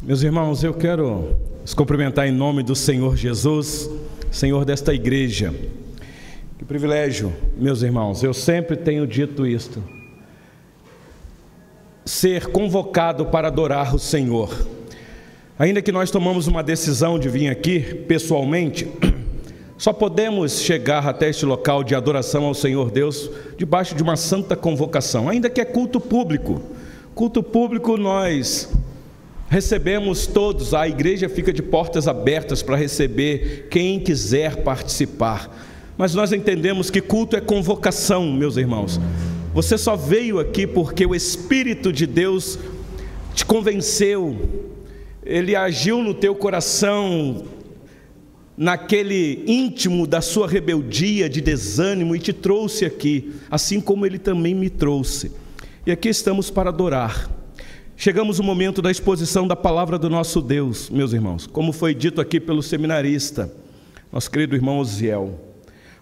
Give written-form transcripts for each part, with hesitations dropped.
Meus irmãos, eu quero os cumprimentar em nome do Senhor Jesus, Senhor desta igreja. Que privilégio, meus irmãos, eu sempre tenho dito isto: ser convocado para adorar o Senhor. Ainda que nós tomamos uma decisão de vir aqui pessoalmente, só podemos chegar até este local de adoração ao Senhor Deus debaixo de uma santa convocação, ainda que é culto público. Culto público nós recebemos todos, a igreja fica de portas abertas para receber quem quiser participar. Mas nós entendemos que culto é convocação, meus irmãos. Você só veio aqui porque o Espírito de Deus te convenceu, Ele agiu no teu coração, naquele íntimo da sua rebeldia, de desânimo, e te trouxe aqui, assim como Ele também me trouxe. E aqui estamos para adorar. Chegamos no momento da exposição da palavra do nosso Deus, meus irmãos, como foi dito aqui pelo seminarista, nosso querido irmão Osiel.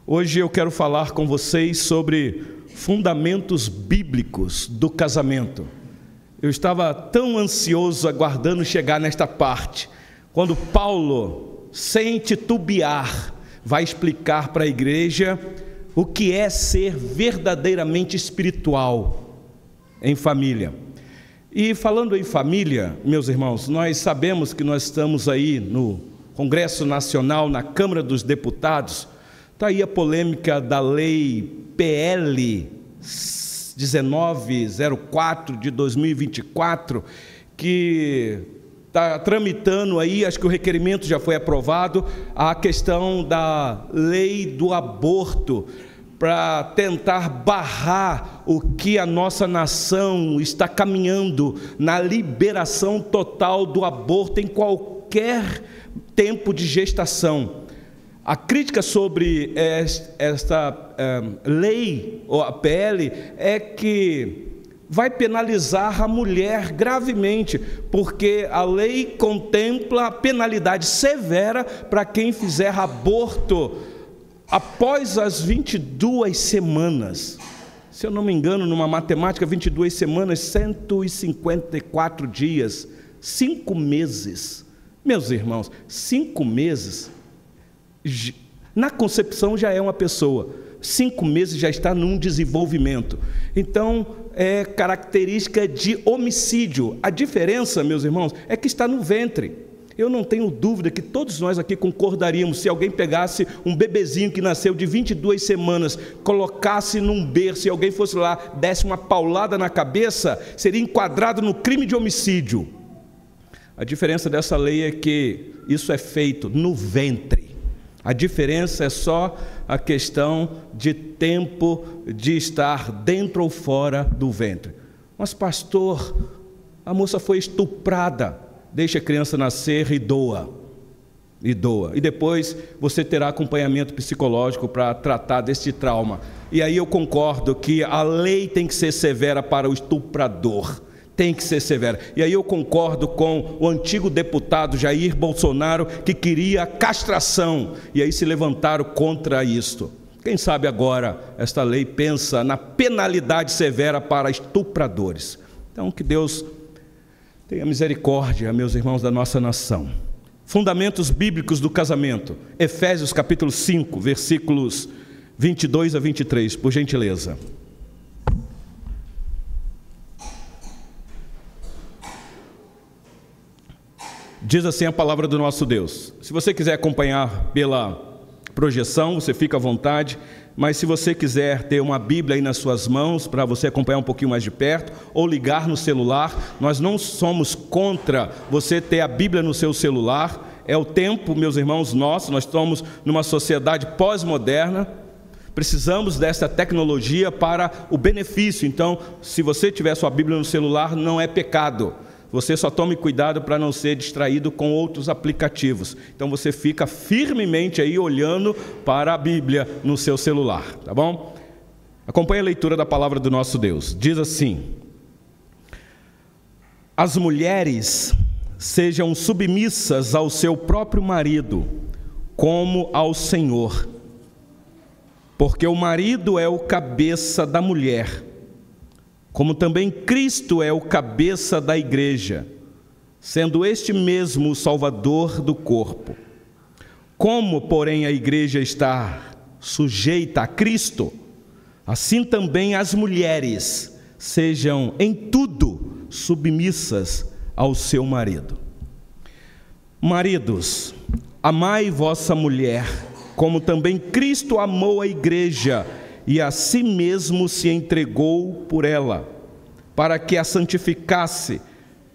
Hoje eu quero falar com vocês sobre fundamentos bíblicos do casamento. Eu estava tão ansioso aguardando chegar nesta parte, quando Paulo, sem titubear, vai explicar para a igreja o que é ser verdadeiramente espiritual em família. E falando em família, meus irmãos, nós sabemos que nós estamos aí no Congresso Nacional, na Câmara dos Deputados. Está aí a polêmica da lei PL 1904 de 2024, que está tramitando aí, acho que o requerimento já foi aprovado, a questão da lei do aborto, para tentar barrar o que a nossa nação está caminhando na liberação total do aborto em qualquer tempo de gestação. A crítica sobre esta lei, ou a PL, é que vai penalizar a mulher gravemente, porque a lei contempla penalidade severa para quem fizer aborto após as 22 semanas. Se eu não me engano, numa matemática, 22 semanas, 154 dias, 5 meses. Meus irmãos, 5 meses, na concepção já é uma pessoa, 5 meses já está num desenvolvimento. Então, é característica de homicídio. A diferença, meus irmãos, é que está no ventre. Eu não tenho dúvida que todos nós aqui concordaríamos se alguém pegasse um bebezinho que nasceu de 22 semanas, colocasse num berço e alguém fosse lá, desse uma paulada na cabeça, seria enquadrado no crime de homicídio. A diferença dessa lei é que isso é feito no ventre. A diferença é só a questão de tempo de estar dentro ou fora do ventre. Mas pastor, a moça foi estuprada. Deixa a criança nascer e doa. E depois você terá acompanhamento psicológico para tratar deste trauma. E aí eu concordo que a lei tem que ser severa para o estuprador. Tem que ser severa. E aí eu concordo com o antigo deputado Jair Bolsonaro, que queria a castração. E aí se levantaram contra isto. Quem sabe agora esta lei pensa na penalidade severa para estupradores. Então que Deus tenha misericórdia, meus irmãos da nossa nação. Fundamentos bíblicos do casamento. Efésios capítulo 5, versículos 22 a 23, por gentileza. Diz assim a palavra do nosso Deus. Se você quiser acompanhar pela projeção, você fica à vontade. Mas se você quiser ter uma Bíblia aí nas suas mãos, para você acompanhar um pouquinho mais de perto, ou ligar no celular, nós não somos contra você ter a Bíblia no seu celular. É o tempo, meus irmãos, nós estamos numa sociedade pós-moderna, precisamos dessa tecnologia para o benefício. Então, se você tiver sua Bíblia no celular, não é pecado. Você só tome cuidado para não ser distraído com outros aplicativos. Então você fica firmemente aí olhando para a Bíblia no seu celular, tá bom? Acompanhe a leitura da palavra do nosso Deus. Diz assim: as mulheres sejam submissas ao seu próprio marido, como ao como também Cristo é o cabeça da igreja, sendo este mesmo o Salvador do corpo. Como, porém, a igreja está sujeita a Cristo, assim também as mulheres sejam em tudo submissas ao seu marido. Maridos, amai vossa mulher, como também Cristo amou a igreja e a si mesmo se entregou por ela, para que a santificasse,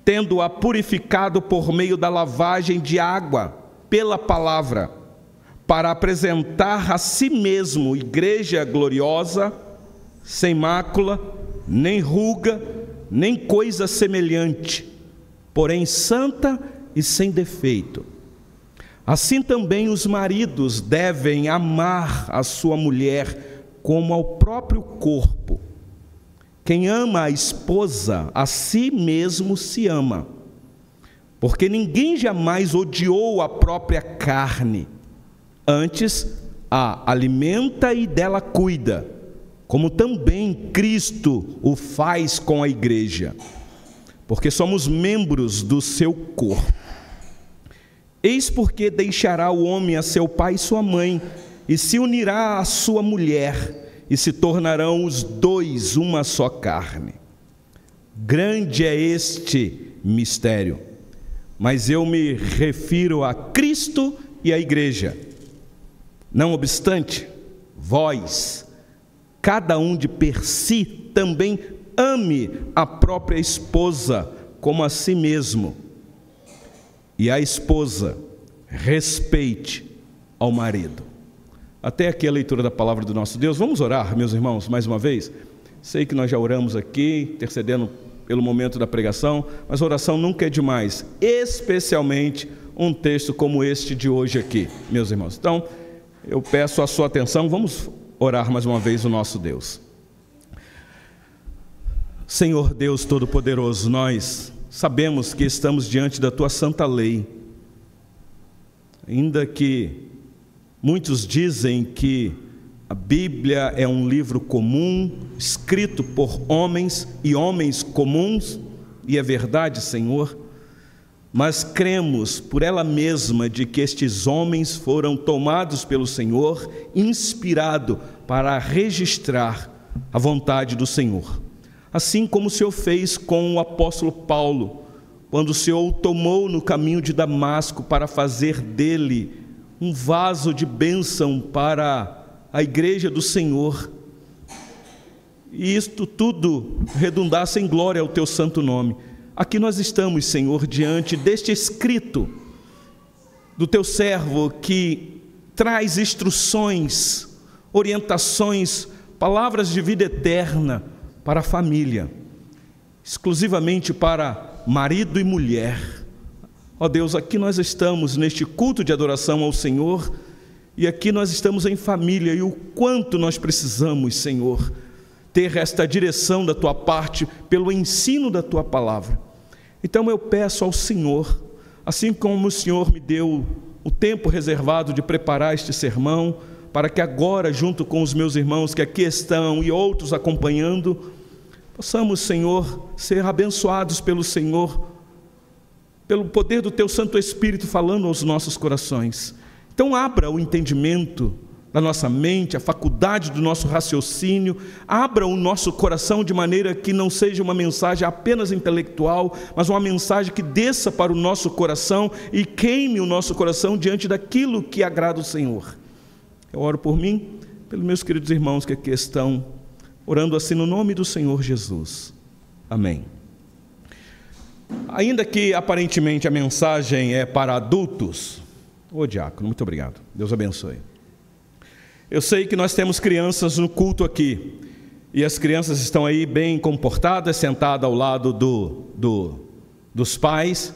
tendo-a purificado por meio da lavagem de água pela palavra, para apresentar a si mesmo igreja gloriosa, sem mácula, nem ruga, nem coisa semelhante, porém santa e sem defeito. Assim também os maridos devem amar a sua mulher como ao próprio corpo. Quem ama a esposa, a si mesmo se ama, porque ninguém jamais odiou a própria carne, antes a alimenta e dela cuida, como também Cristo o faz com a igreja, porque somos membros do seu corpo. Eis porque deixará o homem a seu pai e sua mãe, e se unirá à sua mulher, e se tornarão os dois uma só carne. Grande é este mistério, mas eu me refiro a Cristo e à igreja. Não obstante, vós, cada um de per si, também ame a própria esposa como a si mesmo, e a esposa respeite ao marido. Até aqui a leitura da palavra do nosso Deus. Vamos orar, meus irmãos, mais uma vez. Sei que nós já oramos aqui, intercedendo pelo momento da pregação, mas oração nunca é demais, especialmente um texto como este de hoje aqui, meus irmãos. Então, eu peço a sua atenção, vamos orar mais uma vez o nosso Deus. Senhor Deus Todo-Poderoso, nós sabemos que estamos diante da Tua santa lei, ainda que muitos dizem que a Bíblia é um livro comum, escrito por homens e homens comuns, e é verdade, Senhor, mas cremos por ela mesma de que estes homens foram tomados pelo Senhor, inspirado para registrar a vontade do Senhor. Assim como o Senhor fez com o apóstolo Paulo, quando o Senhor o tomou no caminho de Damasco para fazer dele um vaso de bênção para a igreja do Senhor, e isto tudo redundasse em glória ao Teu santo nome. Aqui nós estamos, Senhor, diante deste escrito do Teu servo que traz instruções, orientações, palavras de vida eterna para a família, exclusivamente para marido e mulher. Ó Deus, aqui nós estamos neste culto de adoração ao Senhor, e aqui nós estamos em família, e o quanto nós precisamos, Senhor, ter esta direção da Tua parte, pelo ensino da Tua palavra. Então eu peço ao Senhor, assim como o Senhor me deu o tempo reservado de preparar este sermão, para que agora, junto com os meus irmãos que aqui estão e outros acompanhando, possamos, Senhor, ser abençoados pelo Senhor, pelo poder do Teu Santo Espírito falando aos nossos corações. Então abra o entendimento da nossa mente, a faculdade do nosso raciocínio, abra o nosso coração de maneira que não seja uma mensagem apenas intelectual, mas uma mensagem que desça para o nosso coração e queime o nosso coração diante daquilo que agrada o Senhor. Eu oro por mim, pelos meus queridos irmãos que aqui estão, orando assim no nome do Senhor Jesus. Amém. Ainda que aparentemente a mensagem é para adultos, diácono, muito obrigado, Deus abençoe. Eu sei que nós temos crianças no culto aqui, e as crianças estão aí bem comportadas, sentadas ao lado dos pais.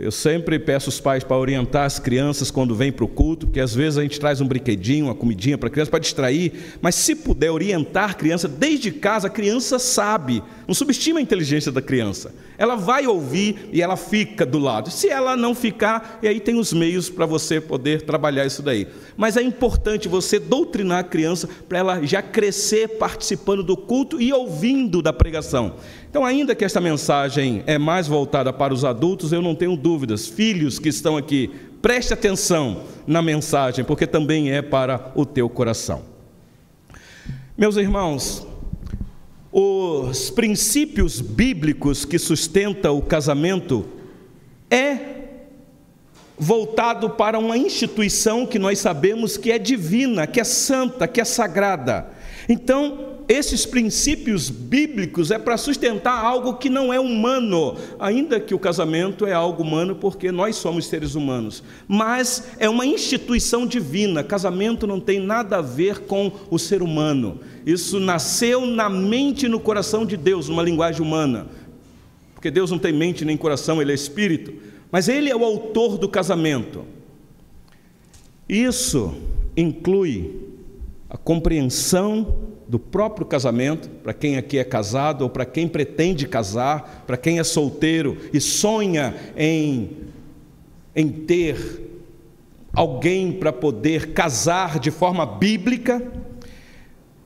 Eu sempre peço os pais para orientar as crianças quando vêm para o culto, porque às vezes a gente traz um brinquedinho, uma comidinha para a criança para distrair, mas se puder orientar a criança desde casa, a criança sabe. Não subestima a inteligência da criança. Ela vai ouvir e ela fica do lado. Se ela não ficar, e aí tem os meios para você poder trabalhar isso daí. Mas é importante você doutrinar a criança para ela já crescer participando do culto e ouvindo da pregação. Então, ainda que esta mensagem é mais voltada para os adultos, eu não tenho dúvidas. Filhos que estão aqui, preste atenção na mensagem, porque também é para o teu coração. Meus irmãos, os princípios bíblicos que sustentam o casamento é voltado para uma instituição que nós sabemos que é divina, que é santa, que é sagrada. Então, esses princípios bíblicos é para sustentar algo que não é humano, ainda que o casamento é algo humano porque nós somos seres humanos, mas é uma instituição divina. Casamento não tem nada a ver com o ser humano, isso nasceu na mente e no coração de Deus, numa linguagem humana, porque Deus não tem mente nem coração, Ele é Espírito, mas Ele é o autor do casamento. Isso inclui a compreensão do próprio casamento, para quem aqui é casado ou para quem pretende casar, para quem é solteiro e sonha em ter alguém para poder casar de forma bíblica.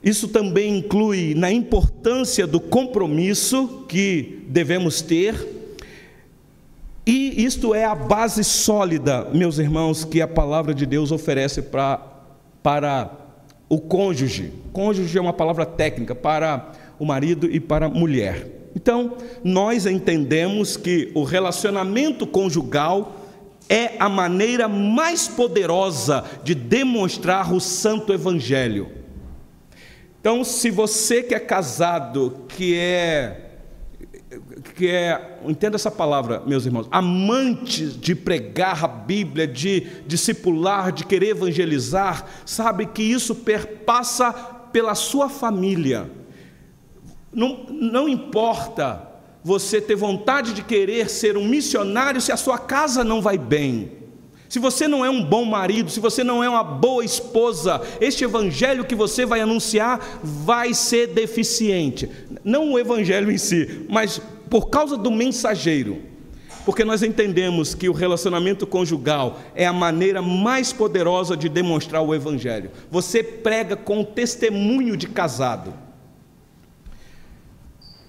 Isso também inclui na importância do compromisso que devemos ter, e isto é a base sólida, meus irmãos, que a palavra de Deus oferece para o cônjuge. Cônjuge é uma palavra técnica para o marido e para a mulher. Então, nós entendemos que o relacionamento conjugal é a maneira mais poderosa de demonstrar o santo evangelho. Então, se você que é casado, que é, entenda essa palavra, meus irmãos, amante de pregar a Bíblia, de discipular, de querer evangelizar, sabe que isso perpassa pela sua família. Não importa você ter vontade de querer ser um missionário se a sua casa não vai bem. Se você não é um bom marido, se você não é uma boa esposa, este evangelho que você vai anunciar vai ser deficiente. Não o evangelho em si, mas por causa do mensageiro. Porque nós entendemos que o relacionamento conjugal é a maneira mais poderosa de demonstrar o evangelho. Você prega com testemunho de casado.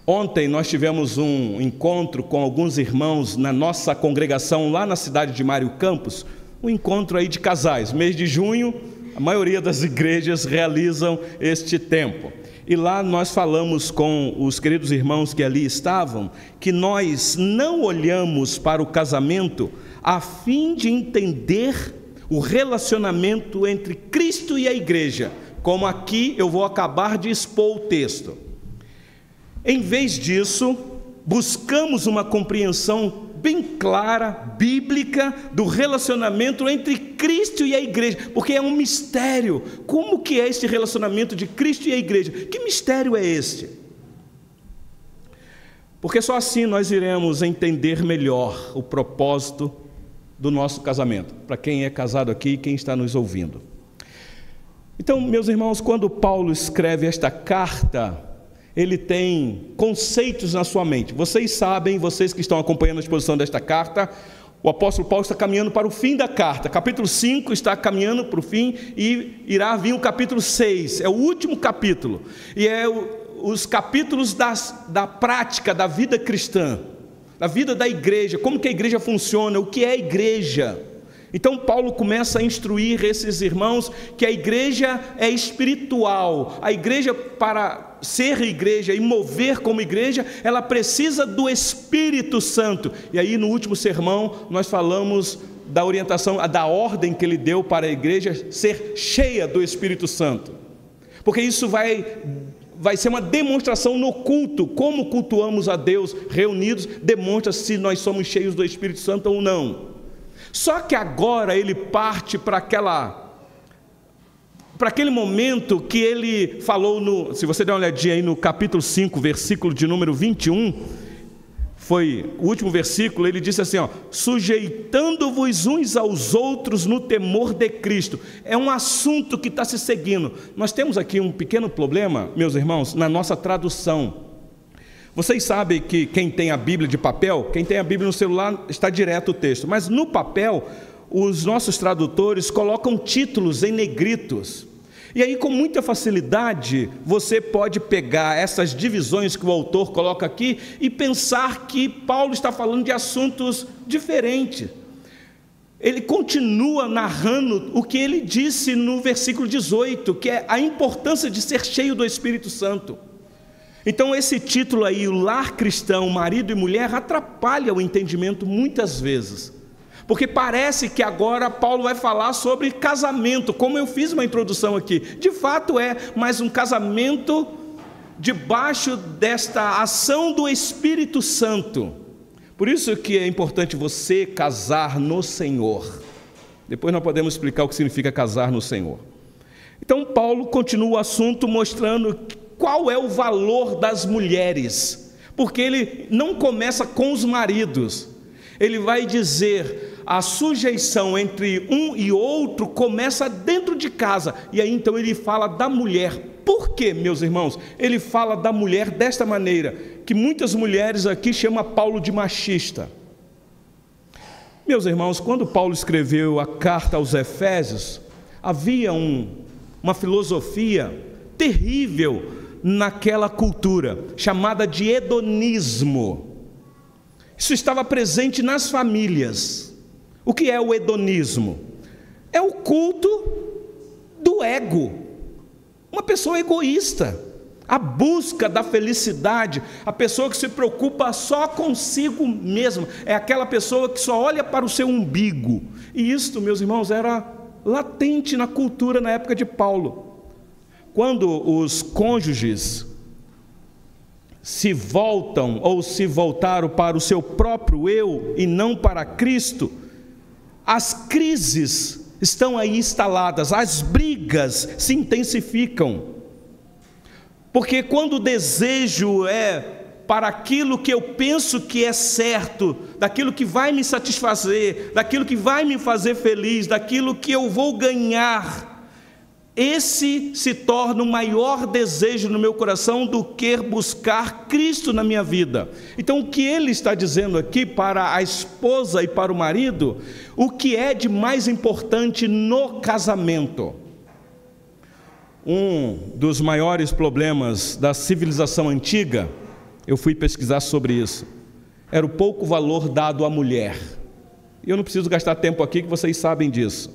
Ontem nós tivemos um encontro com alguns irmãos na nossa congregação lá na cidade de Mário Campos, um encontro aí de casais. Mês de junho, a maioria das igrejas realizam este tempo. E lá nós falamos com os queridos irmãos que ali estavam, que nós não olhamos para o casamento a fim de entender o relacionamento entre Cristo e a igreja, como aqui eu vou acabar de expor o texto. Em vez disso, buscamos uma compreensão bem clara, bíblica, do relacionamento entre Cristo e a igreja, porque é um mistério. Como que é este relacionamento de Cristo e a igreja? Que mistério é este? Porque só assim nós iremos entender melhor o propósito do nosso casamento, para quem é casado aqui e quem está nos ouvindo. Então, meus irmãos, quando Paulo escreve esta carta, ele tem conceitos na sua mente. Vocês sabem, vocês que estão acompanhando a exposição desta carta, o apóstolo Paulo está caminhando para o fim da carta. Capítulo 5 está caminhando para o fim e irá vir o capítulo 6. É o último capítulo. E é os capítulos da prática da vida cristã, da vida da igreja, como que a igreja funciona, o que é a igreja. Então Paulo começa a instruir esses irmãos que a igreja é espiritual. A igreja, para ser igreja e mover como igreja, ela precisa do Espírito Santo. E aí no último sermão nós falamos da orientação, da ordem que ele deu para a igreja ser cheia do Espírito Santo. Porque isso vai ser uma demonstração no culto. Como cultuamos a Deus reunidos, demonstra se nós somos cheios do Espírito Santo ou não. Só que agora ele parte para aquele momento que ele falou, se você der uma olhadinha aí no capítulo 5, versículo de número 21, foi o último versículo, ele disse assim, sujeitando-vos uns aos outros no temor de Cristo. É um assunto que está se seguindo. Nós temos aqui um pequeno problema, meus irmãos, na nossa tradução. Vocês sabem que quem tem a Bíblia de papel, quem tem a Bíblia no celular, está direto o texto. Mas no papel, os nossos tradutores colocam títulos em negritos. E aí, com muita facilidade, você pode pegar essas divisões que o autor coloca aqui e pensar que Paulo está falando de assuntos diferentes. Ele continua narrando o que ele disse no versículo 18, que é a importância de ser cheio do Espírito Santo. Então, esse título aí, o lar cristão, marido e mulher, atrapalha o entendimento muitas vezes. Porque parece que agora Paulo vai falar sobre casamento, como eu fiz uma introdução aqui. De fato é, mas um casamento debaixo desta ação do Espírito Santo. Por isso que é importante você casar no Senhor. Depois nós podemos explicar o que significa casar no Senhor. Então Paulo continua o assunto mostrando qual é o valor das mulheres. Porque ele não começa com os maridos. Ele vai dizer, a sujeição entre um e outro começa dentro de casa. E aí então ele fala da mulher. Por quê, meus irmãos? Ele fala da mulher desta maneira, que muitas mulheres aqui chamam Paulo de machista. Meus irmãos, quando Paulo escreveu a carta aos Efésios, havia uma filosofia terrível naquela cultura, chamada de hedonismo. Isso estava presente nas famílias. O que é o hedonismo? É o culto do ego. Uma pessoa egoísta, a busca da felicidade, a pessoa que se preocupa só consigo mesma, é aquela pessoa que só olha para o seu umbigo. E isto, meus irmãos, era latente na cultura na época de Paulo. Quando os cônjuges se voltam ou se voltaram para o seu próprio eu e não para Cristo, as crises estão aí instaladas, as brigas se intensificam. Porque quando o desejo é para aquilo que eu penso que é certo, daquilo que vai me satisfazer, daquilo que vai me fazer feliz, daquilo que eu vou ganhar, esse se torna o maior desejo no meu coração do que buscar Cristo na minha vida. Então o que ele está dizendo aqui para a esposa e para o marido, o que é de mais importante no casamento? Um dos maiores problemas da civilização antiga, eu fui pesquisar sobre isso, era o pouco valor dado à mulher. Eu não preciso gastar tempo aqui, que vocês sabem disso.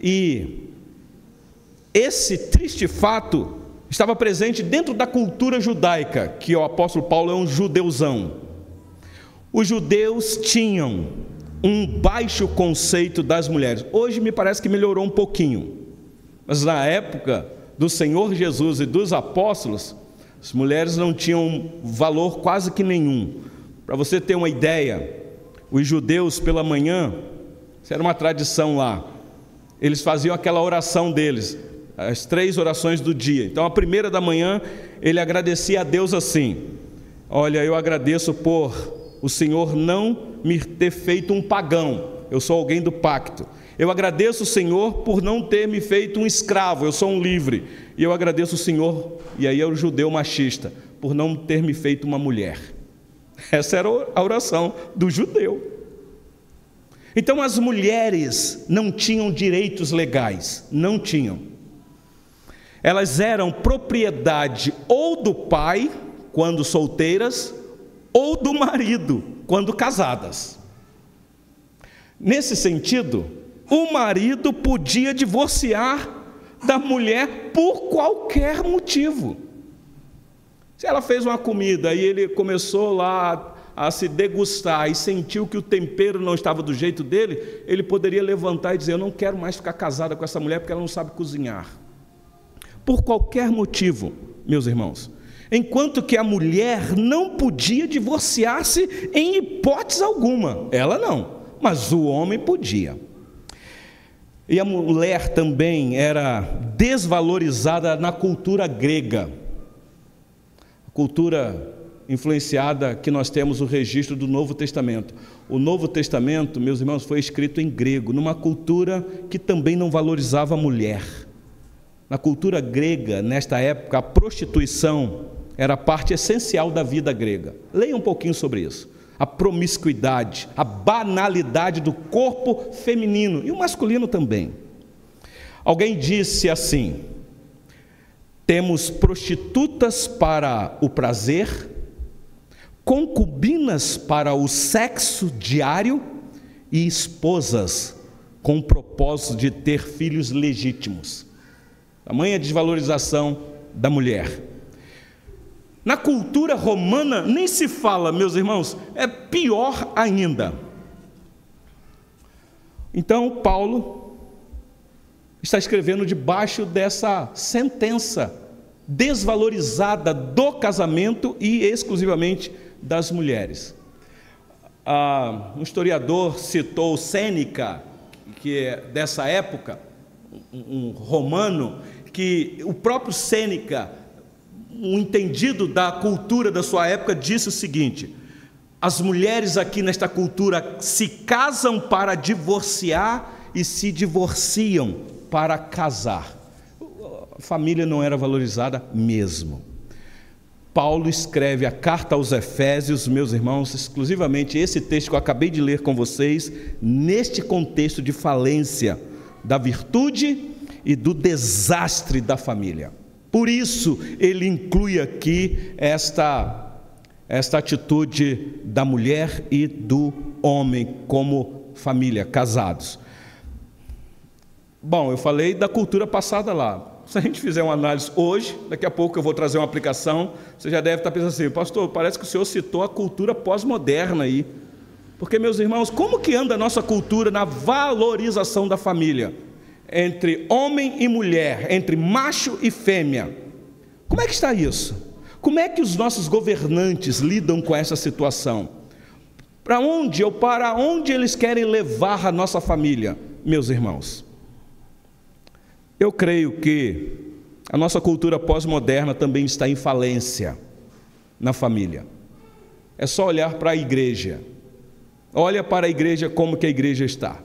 E esse triste fato estava presente dentro da cultura judaica, que o apóstolo Paulo é um judeuzão. Os judeus tinham um baixo conceito das mulheres. Hoje me parece que melhorou um pouquinho, mas na época do Senhor Jesus e dos apóstolos, as mulheres não tinham valor quase que nenhum. Para você ter uma ideia, os judeus pela manhã, isso era uma tradição lá, eles faziam aquela oração deles, as 3 orações do dia. Então a primeira da manhã, ele agradecia a Deus assim: olha, eu agradeço por o Senhor não me ter feito um pagão, eu sou alguém do pacto. Eu agradeço o Senhor por não ter me feito um escravo, eu sou um livre. E eu agradeço o Senhor, e aí é o judeu machista, por não ter me feito uma mulher. Essa era a oração do judeu. Então as mulheres não tinham direitos legais, não tinham. Elas eram propriedade ou do pai, quando solteiras, ou do marido, quando casadas. Nesse sentido, o marido podia divorciar da mulher por qualquer motivo. Se ela fez uma comida e ele começou lá a se degustar e sentiu que o tempero não estava do jeito dele, ele poderia levantar e dizer: eu não quero mais ficar casada com essa mulher porque ela não sabe cozinhar. Por qualquer motivo, meus irmãos. Enquanto que a mulher não podia divorciar-se em hipótese alguma. Ela não, mas o homem podia. E a mulher também era desvalorizada na cultura grega. A cultura influenciada que nós temos o registro do Novo Testamento. O Novo Testamento, meus irmãos, foi escrito em grego, numa cultura que também não valorizava a mulher. Na cultura grega, nesta época, a prostituição era parte essencial da vida grega. Leia um pouquinho sobre isso. A promiscuidade, a banalidade do corpo feminino e o masculino também. Alguém disse assim: temos prostitutas para o prazer, concubinas para o sexo diário e esposas com o propósito de ter filhos legítimos. Tamanha desvalorização da mulher. Na cultura romana nem se fala, meus irmãos, é pior ainda. Então Paulo está escrevendo debaixo dessa sentença desvalorizada do casamento e exclusivamente das mulheres. Um historiador citou Sêneca, que é dessa época, um romano, que o próprio Sêneca, um entendido da cultura da sua época, disse o seguinte: as mulheres aqui nesta cultura se casam para divorciar e se divorciam para casar. A família não era valorizada mesmo. Paulo escreve a carta aos Efésios, meus irmãos, exclusivamente esse texto que eu acabei de ler com vocês, neste contexto de falência da virtude e do desastre da família. Por isso ele inclui aqui esta atitude da mulher e do homem como família, casados. Bom, eu falei da cultura passada lá. Se a gente fizer uma análise hoje, daqui a pouco eu vou trazer uma aplicação, você já deve estar pensando assim: pastor, parece que o senhor citou a cultura pós-moderna aí. Porque, meus irmãos, como que anda a nossa cultura na valorização da família? Entre homem e mulher, entre macho e fêmea. Como é que está isso? Como é que os nossos governantes lidam com essa situação? Para onde eles querem levar a nossa família, meus irmãos? Eu creio que a nossa cultura pós-moderna também está em falência na família. É só olhar para a igreja. Olha para a igreja, como que a igreja está.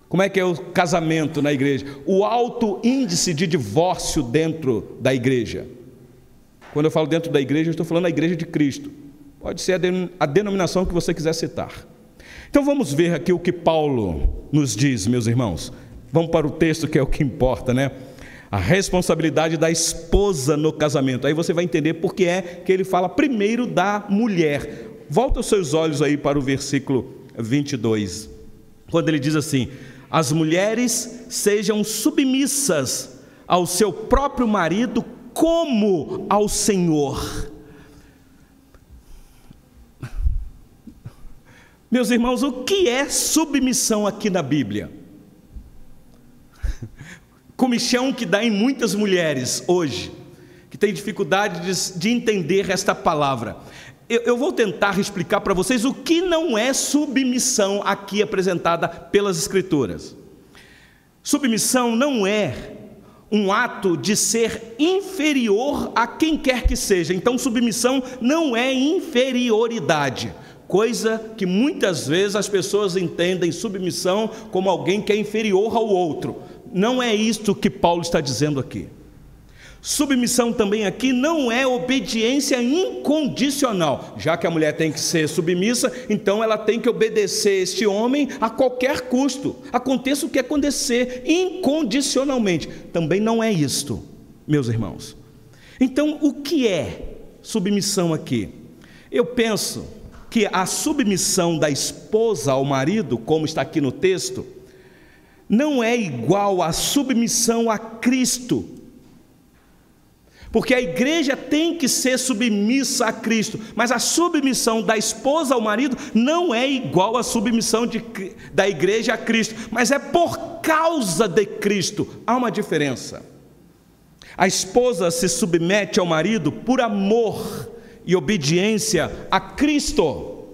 Como é que é o casamento na igreja? O alto índice de divórcio dentro da igreja. Quando eu falo dentro da igreja, eu estou falando da igreja de Cristo. Pode ser a denominação que você quiser citar. Então vamos ver aqui o que Paulo nos diz, meus irmãos. Vamos para o texto, que é o que importa, né? A responsabilidade da esposa no casamento. Aí você vai entender por que é que ele fala primeiro da mulher. Volta os seus olhos aí para o versículo 22. Quando ele diz assim: as mulheres sejam submissas ao seu próprio marido como ao Senhor. Meus irmãos, o que é submissão aqui na Bíblia? Comichão que dá em muitas mulheres hoje, que tem dificuldade de entender esta palavra. Eu vou tentar explicar para vocês o que não é submissão aqui apresentada pelas Escrituras. Submissão não é um ato de ser inferior a quem quer que seja. Então submissão não é inferioridade, coisa que muitas vezes as pessoas entendem submissão como alguém que é inferior ao outro. Não é isto que Paulo está dizendo aqui. Submissão também aqui não é obediência incondicional. Já que a mulher tem que ser submissa, então ela tem que obedecer este homem a qualquer custo, aconteça o que acontecer, incondicionalmente. Também não é isto, meus irmãos. Então, o que é submissão aqui? Eu penso que a submissão da esposa ao marido, como está aqui no texto, não é igual à submissão a Cristo, porque a igreja tem que ser submissa a Cristo, mas a submissão da esposa ao marido não é igual à submissão da igreja a Cristo, mas é por causa de Cristo. Há uma diferença. A esposa se submete ao marido por amor e obediência a Cristo.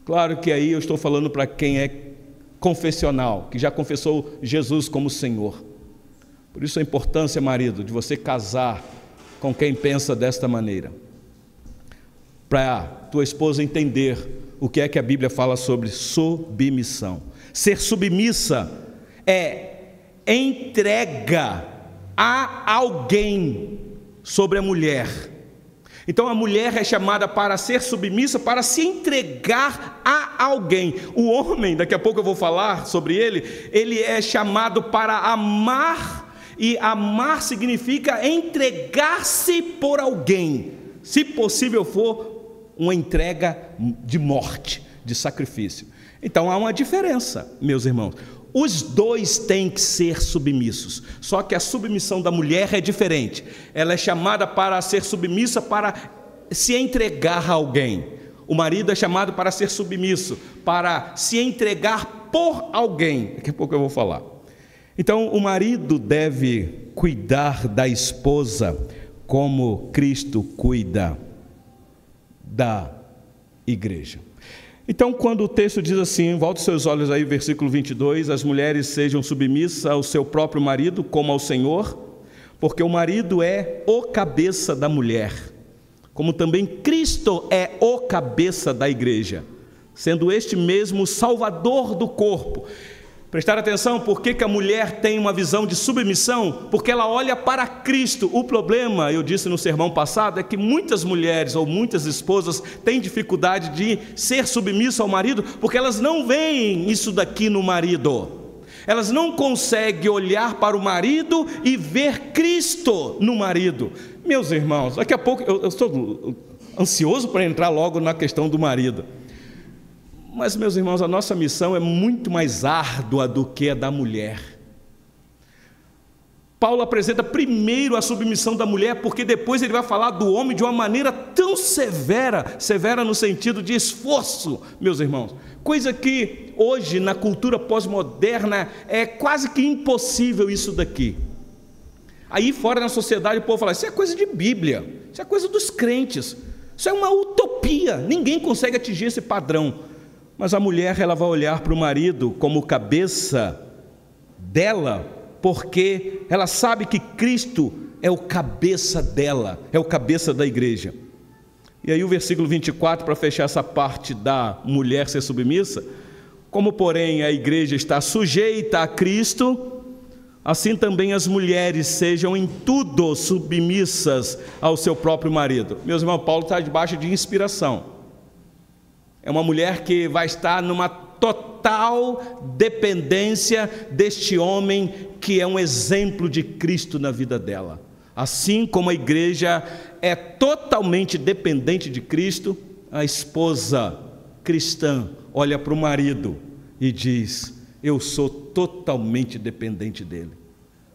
Claro que aí eu estou falando para quem é confessional, que já confessou Jesus como Senhor. Por isso a importância, marido, de você casar com quem pensa desta maneira. para tua esposa entender o que é que a Bíblia fala sobre submissão. Ser submissa é entrega a alguém sobre a mulher. Então a mulher é chamada para ser submissa, para se entregar a alguém. O homem, daqui a pouco eu vou falar sobre ele é chamado para amar, e amar significa entregar-se por alguém, se possível for uma entrega de morte, de sacrifício. Então há uma diferença, meus irmãos. Os dois têm que ser submissos, só que a submissão da mulher é diferente. Ela é chamada para ser submissa, para se entregar a alguém. O marido é chamado para ser submisso, para se entregar por alguém. Daqui a pouco eu vou falar. Então o marido deve cuidar da esposa como Cristo cuida da igreja. Então, quando o texto diz assim, volte seus olhos aí, versículo 22, as mulheres sejam submissas ao seu próprio marido, como ao Senhor, porque o marido é o cabeça da mulher, como também Cristo é o cabeça da igreja, sendo este mesmo o salvador do corpo. Prestar atenção, por que a mulher tem uma visão de submissão? Porque ela olha para Cristo. O problema, eu disse no sermão passado, é que muitas mulheres ou muitas esposas têm dificuldade de ser submissas ao marido, porque elas não veem isso daqui no marido. Elas não conseguem olhar para o marido e ver Cristo no marido. Meus irmãos, daqui a pouco, eu estou ansioso para entrar logo na questão do marido. Mas, meus irmãos, a nossa missão é muito mais árdua do que a da mulher. Paulo apresenta primeiro a submissão da mulher, porque depois ele vai falar do homem de uma maneira tão severa no sentido de esforço, meus irmãos. Coisa que hoje, na cultura pós-moderna, é quase que impossível isso daqui. Aí fora na sociedade o povo fala, isso é coisa de Bíblia, isso é coisa dos crentes, isso é uma utopia, ninguém consegue atingir esse padrão. Mas a mulher, ela vai olhar para o marido como cabeça dela, porque ela sabe que Cristo é o cabeça dela, é o cabeça da igreja. E aí o versículo 24, para fechar essa parte da mulher ser submissa, como porém a igreja está sujeita a Cristo, assim também as mulheres sejam em tudo submissas ao seu próprio marido. Meus irmãos, Paulo está debaixo de inspiração. É uma mulher que vai estar numa total dependência deste homem que é um exemplo de Cristo na vida dela. Assim como a igreja é totalmente dependente de Cristo, a esposa cristã olha para o marido e diz, eu sou totalmente dependente dele,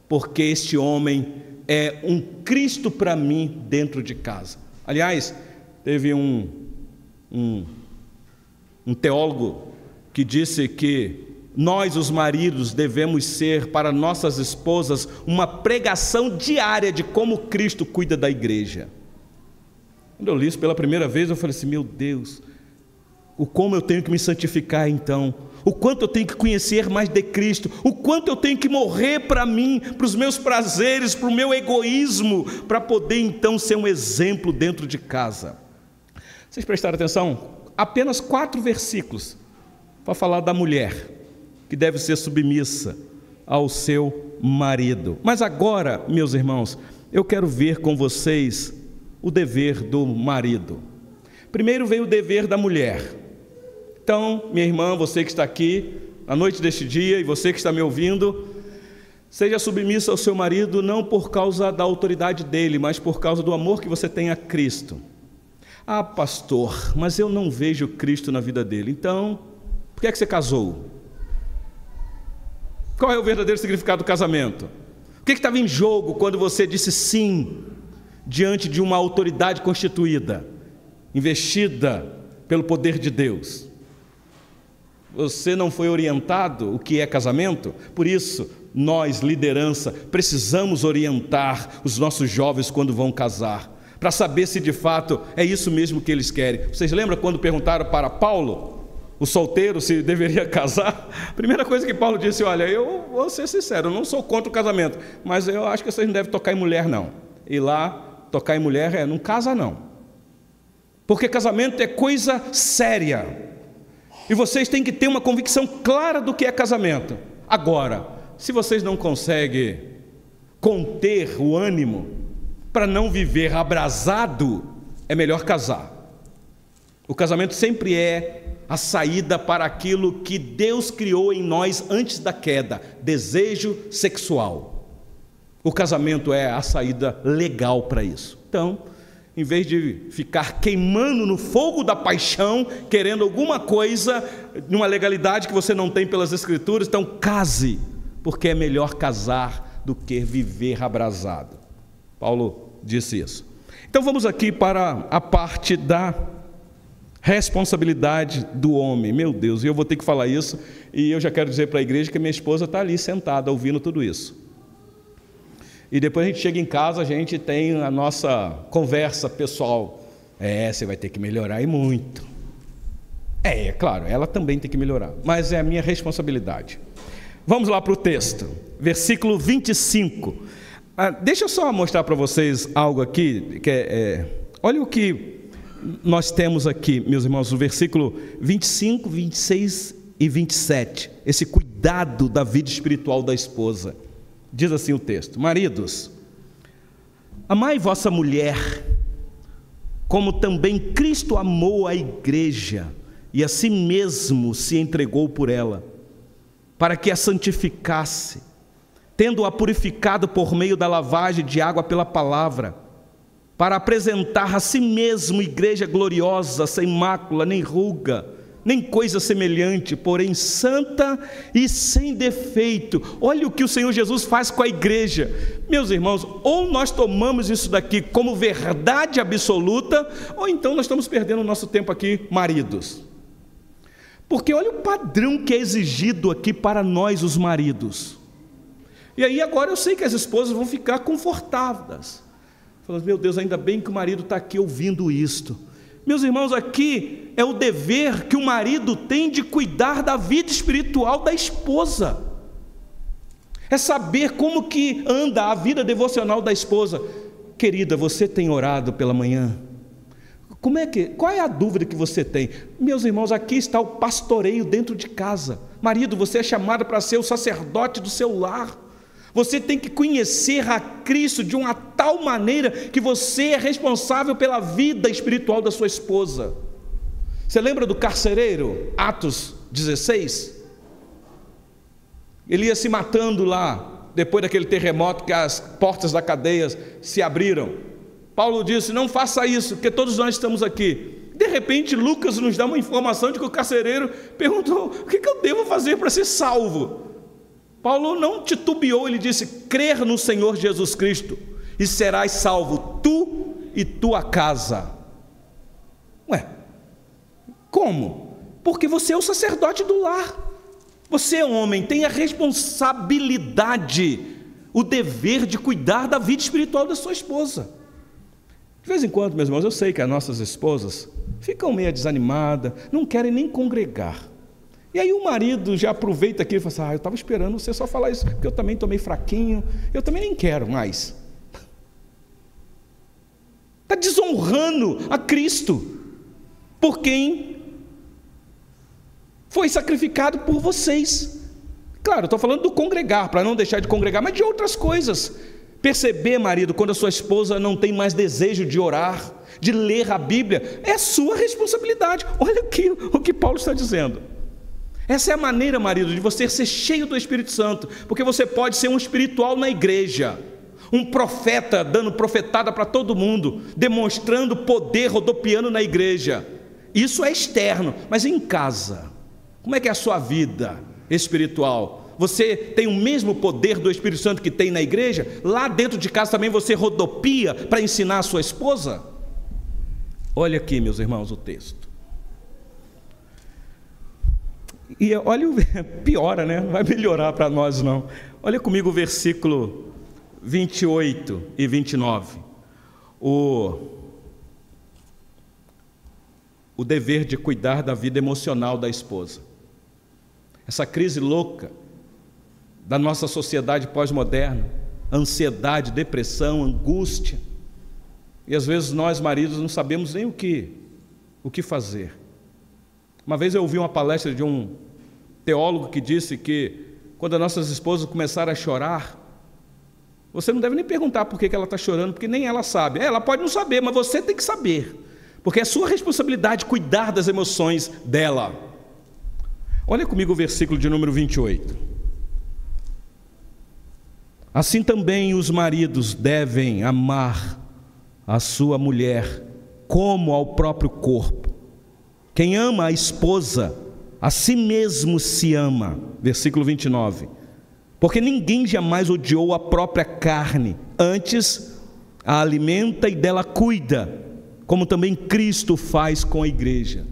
porque este homem é um Cristo para mim dentro de casa. Aliás, teve um teólogo que disse que nós, os maridos, devemos ser para nossas esposas uma pregação diária de como Cristo cuida da igreja. Quando eu li isso pela primeira vez, eu falei assim, meu Deus, o como eu tenho que me santificar então, o quanto eu tenho que conhecer mais de Cristo, o quanto eu tenho que morrer para mim, para os meus prazeres, para o meu egoísmo, para poder então ser um exemplo dentro de casa. Vocês prestaram atenção? Apenas 4 versículos para falar da mulher que deve ser submissa ao seu marido. Mas agora, meus irmãos, eu quero ver com vocês o dever do marido. Primeiro vem o dever da mulher. Então, minha irmã, você que está aqui na noite deste dia e você que está me ouvindo, seja submissa ao seu marido não por causa da autoridade dele, mas por causa do amor que você tem a Cristo. Ah, pastor, mas eu não vejo Cristo na vida dele. Então, por que é que você casou? Qual é o verdadeiro significado do casamento? O que estava em jogo quando você disse sim diante de uma autoridade constituída, investida pelo poder de Deus? Você não foi orientado o que é casamento? Por isso, nós, liderança, precisamos orientar os nossos jovens quando vão casar, para saber se de fato é isso mesmo que eles querem. Vocês lembram quando perguntaram para Paulo, o solteiro, se deveria casar? A primeira coisa que Paulo disse, olha, eu vou ser sincero, eu não sou contra o casamento, mas eu acho que vocês não devem tocar em mulher não. E lá, tocar em mulher não casa não. porque casamento é coisa séria, e vocês têm que ter uma convicção clara do que é casamento. Agora, se vocês não conseguem conter o ânimo para não viver abrasado, é melhor casar. O casamento sempre é a saída para aquilo que Deus criou em nós antes da queda, desejo sexual. O casamento é a saída legal para isso. Então, em vez de ficar queimando no fogo da paixão, querendo alguma coisa, numa legalidade que você não tem pelas Escrituras, então case, porque é melhor casar do que viver abrasado. Paulo disse isso. Então vamos aqui para a parte da responsabilidade do homem. Meu Deus, e eu vou ter que falar isso, e eu já quero dizer para a igreja que minha esposa está ali sentada, ouvindo tudo isso. E depois a gente chega em casa, a gente tem a nossa conversa pessoal. Você vai ter que melhorar e muito. É claro, ela também tem que melhorar, mas é a minha responsabilidade. Vamos lá para o texto, versículo 25. Deixa eu só mostrar para vocês algo aqui, olha o que nós temos aqui, meus irmãos, no versículo 25, 26 e 27, esse cuidado da vida espiritual da esposa. Diz assim o texto: maridos, amai vossa mulher, como também Cristo amou a igreja, e a si mesmo se entregou por ela, para que a santificasse, tendo-a purificado por meio da lavagem de água pela palavra, para apresentar a si mesmo igreja gloriosa, sem mácula, nem ruga, nem coisa semelhante, porém santa e sem defeito. Olha o que o Senhor Jesus faz com a igreja. Meus irmãos, ou nós tomamos isso daqui como verdade absoluta, ou então nós estamos perdendo o nosso tempo aqui, maridos. Porque olha o padrão que é exigido aqui para nós, os maridos. E aí agora eu sei que as esposas vão ficar confortadas, falando: meu Deus, ainda bem que o marido está aqui ouvindo isto. Meus irmãos, aqui é o dever que o marido tem de cuidar da vida espiritual da esposa. É saber como que anda a vida devocional da esposa. Querida, você tem orado pela manhã? Qual é a dúvida que você tem? Meus irmãos, aqui está o pastoreio dentro de casa. Marido, você é chamado para ser o sacerdote do seu lar. Você tem que conhecer a Cristo de uma tal maneira que você é responsável pela vida espiritual da sua esposa. Você lembra do carcereiro, Atos 16? Ele ia se matando lá, depois daquele terremoto que as portas da cadeia se abriram. Paulo disse: não faça isso, porque todos nós estamos aqui. De repente Lucas nos dá uma informação de que o carcereiro perguntou: o que eu devo fazer para ser salvo? Paulo não titubeou, ele disse: crer no Senhor Jesus Cristo e serás salvo, tu e tua casa. Como? Porque você é o sacerdote do lar. Você, homem, tem a responsabilidade, o dever de cuidar da vida espiritual da sua esposa. De vez em quando, meus irmãos, eu sei que as nossas esposas ficam meio desanimadas, não querem nem congregar. E aí o marido já aproveita aqui e fala assim: eu estava esperando você só falar isso, porque eu também estou meio fraquinho, eu também nem quero mais. Está desonrando a Cristo, por quem foi sacrificado por vocês. Claro, estou falando do congregar, para não deixar de congregar, mas de outras coisas. Perceber, marido, quando a sua esposa não tem mais desejo de orar, de ler a Bíblia, é sua responsabilidade. Olha o que Paulo está dizendo. Essa é a maneira, marido, de você ser cheio do Espírito Santo, porque você pode ser um espiritual na igreja, um profeta dando profetada para todo mundo, demonstrando poder, rodopiando na igreja. Isso é externo, mas em casa, como é que é a sua vida espiritual? Você tem o mesmo poder do Espírito Santo que tem na igreja? Lá dentro de casa também você rodopia para ensinar a sua esposa? Olha aqui, meus irmãos, o texto. E olha, piora, né? Não vai melhorar para nós não. Olha comigo o versículo 28 e 29. O dever de cuidar da vida emocional da esposa. Essa crise louca da nossa sociedade pós-moderna, ansiedade, depressão, angústia. E às vezes nós, maridos, não sabemos nem o que o que fazer. Uma vez eu ouvi uma palestra de um teólogo que disse que quando as nossas esposas começarem a chorar, você não deve nem perguntar por que ela está chorando, porque nem ela sabe. Ela pode não saber, mas você tem que saber, porque é sua responsabilidade cuidar das emoções dela. Olha comigo o versículo de número 28. Assim também os maridos devem amar a sua mulher como ao próprio corpo. Quem ama a esposa, a si mesmo se ama. Versículo 29. Porque ninguém jamais odiou a própria carne, antes a alimenta e dela cuida, como também Cristo faz com a igreja.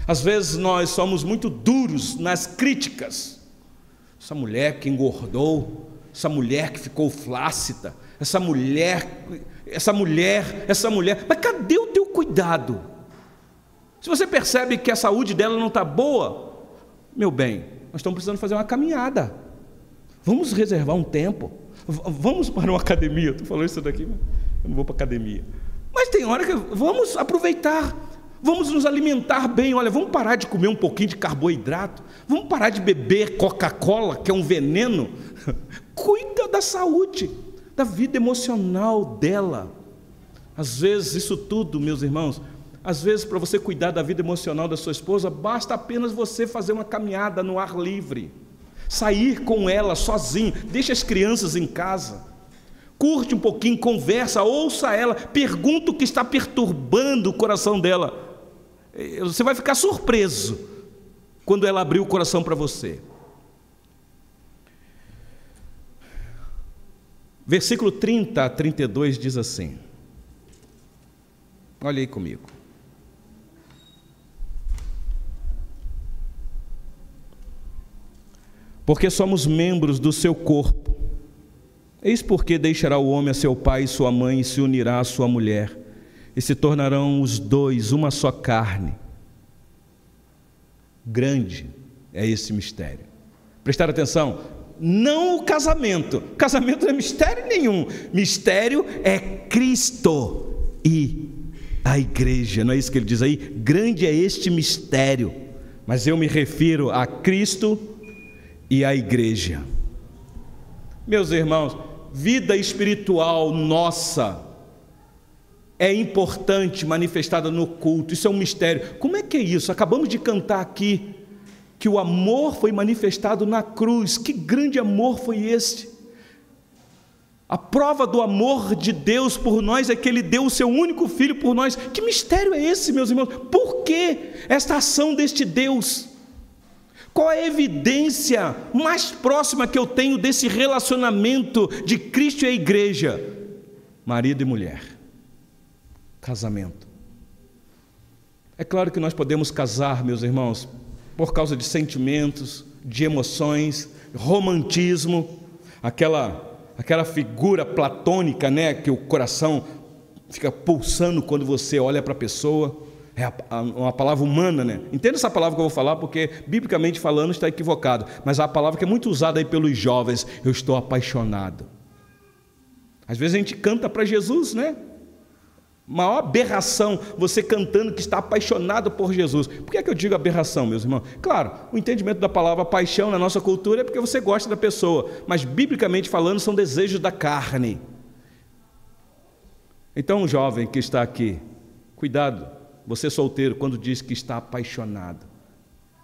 Às vezes nós somos muito duros nas críticas. Essa mulher que engordou, essa mulher que ficou flácida, essa mulher, mas cadê o teu cuidado? Se você percebe que a saúde dela não está boa, meu bem, nós estamos precisando fazer uma caminhada. Vamos reservar um tempo. Vamos para uma academia. Tu falou isso daqui, mas eu não vou para a academia. Mas tem hora que vamos aproveitar. Vamos nos alimentar bem. Olha, vamos parar de comer um pouquinho de carboidrato. Vamos parar de beber Coca-Cola, que é um veneno. Cuida da saúde, da vida emocional dela. Às vezes isso tudo, meus irmãos, às vezes para você cuidar da vida emocional da sua esposa, basta apenas você fazer uma caminhada no ar livre, sair com ela sozinho, deixa as crianças em casa, curte um pouquinho, conversa, ouça ela, pergunta o que está perturbando o coração dela. Você vai ficar surpreso quando ela abrir o coração para você. Versículo 30 a 32 diz assim, olha aí comigo. Porque somos membros do seu corpo. Eis porque deixará o homem a seu pai e sua mãe e se unirá à sua mulher, e se tornarão os dois uma só carne. Grande é esse mistério. Prestar atenção, não o casamento. Casamento não é mistério nenhum. Mistério é Cristo e a igreja. Não é isso que ele diz aí? Grande é este mistério. Mas eu me refiro a Cristo e a igreja. Meus irmãos, vida espiritual nossa é importante, manifestada no culto. Isso é um mistério. Como é que é isso? Acabamos de cantar aqui que o amor foi manifestado na cruz. Que grande amor foi este! A prova do amor de Deus por nós é que Ele deu o seu único Filho por nós. Que mistério é esse, meus irmãos? Por que esta ação deste Deus? Qual é a evidência mais próxima que eu tenho desse relacionamento de Cristo e a igreja? Marido e mulher. Casamento. É claro que nós podemos casar, meus irmãos, por causa de sentimentos, de emoções, romantismo, aquela figura platônica, né, que o coração fica pulsando quando você olha para a pessoa. É uma palavra humana, né? Entenda essa palavra que eu vou falar, porque biblicamente falando está equivocado, mas a palavra que é muito usada aí pelos jovens: eu estou apaixonado. Às vezes a gente canta para Jesus, né? Maior aberração, você cantando que está apaixonado por Jesus. Por que é que eu digo aberração, meus irmãos? Claro, o entendimento da palavra paixão na nossa cultura é porque você gosta da pessoa, mas biblicamente falando são desejos da carne. Então, um jovem que está aqui, cuidado, você solteiro, quando diz que está apaixonado,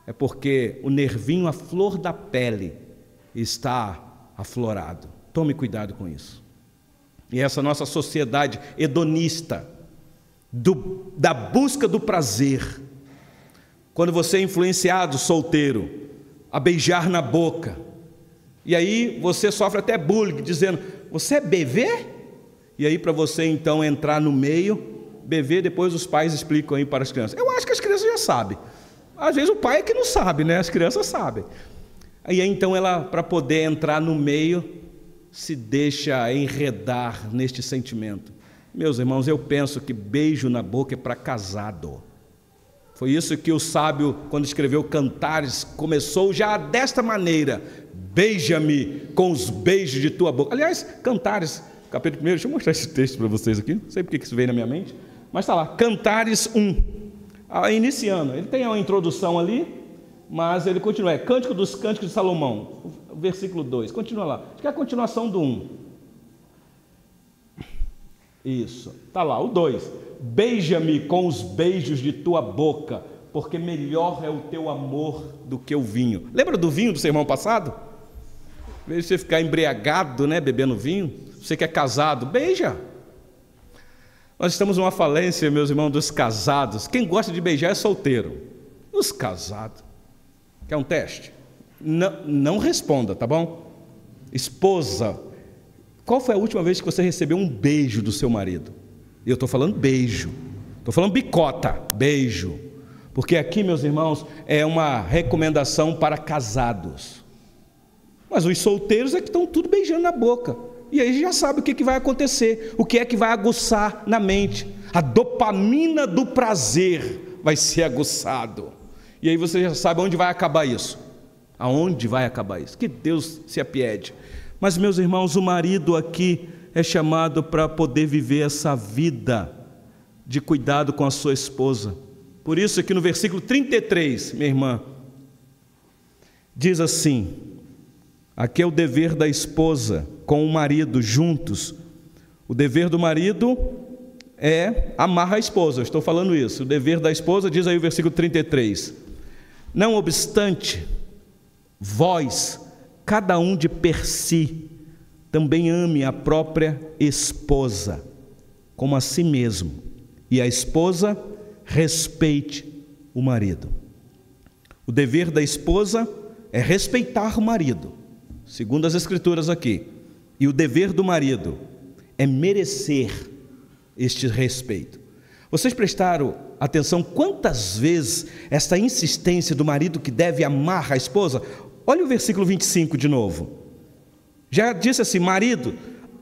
é porque o nervinho, a flor da pele, está aflorado. Tome cuidado com isso. E essa nossa sociedade hedonista, da busca do prazer, quando você é influenciado, solteiro, a beijar na boca, e aí você sofre até bullying, dizendo, você é bebê? E aí para você então entrar no meio, bebê, depois os pais explicam aí para as crianças. Eu acho que as crianças já sabem. Às vezes o pai é que não sabe, né? As crianças sabem. Aí então ela, para poder entrar no meio, se deixa enredar neste sentimento. Meus irmãos, eu penso que beijo na boca é para casado. Foi isso que o sábio, quando escreveu Cantares, começou já desta maneira: beija-me com os beijos de tua boca. Aliás, Cantares, capítulo 1, deixa eu mostrar esse texto para vocês aqui, não sei porque isso veio na minha mente. Mas está lá, Cantares 1, iniciando. Ele tem uma introdução ali, mas ele continua. É Cântico dos Cânticos de Salomão, versículo 2. Continua lá. Acho que é a continuação do 1. Isso, está lá, o 2. Beija-me com os beijos de tua boca, porque melhor é o teu amor do que o vinho. Lembra do vinho do sermão passado? Em vez de você ficar embriagado, né, bebendo vinho, você que é casado, beija. Nós estamos numa falência, meus irmãos, dos casados. Quem gosta de beijar é solteiro. Os casados. Quer um teste? Não responda, tá bom? Esposa, qual foi a última vez que você recebeu um beijo do seu marido? Eu estou falando beijo. Estou falando bicota, beijo. Porque aqui, meus irmãos, é uma recomendação para casados. Mas os solteiros é que estão tudo beijando na boca. E aí já sabe o que vai acontecer, o que é que vai aguçar na mente. A dopamina do prazer vai ser aguçado. E aí você já sabe onde vai acabar isso. Aonde vai acabar isso? Que Deus se apiede. Mas, meus irmãos, o marido aqui é chamado para poder viver essa vida de cuidado com a sua esposa. Por isso aqui no versículo 33, minha irmã, diz assim: aqui é o dever da esposa com o marido juntos. O dever do marido é amar a esposa, eu estou falando isso. O dever da esposa, diz aí o versículo 33: não obstante, vós, cada um de per si, também ame a própria esposa, como a si mesmo, e a esposa respeite o marido. O dever da esposa é respeitar o marido, segundo as Escrituras aqui. E o dever do marido é merecer este respeito. Vocês prestaram atenção quantas vezes essa insistência do marido que deve amar a esposa? Olha o versículo 25 de novo. Já disse assim: marido,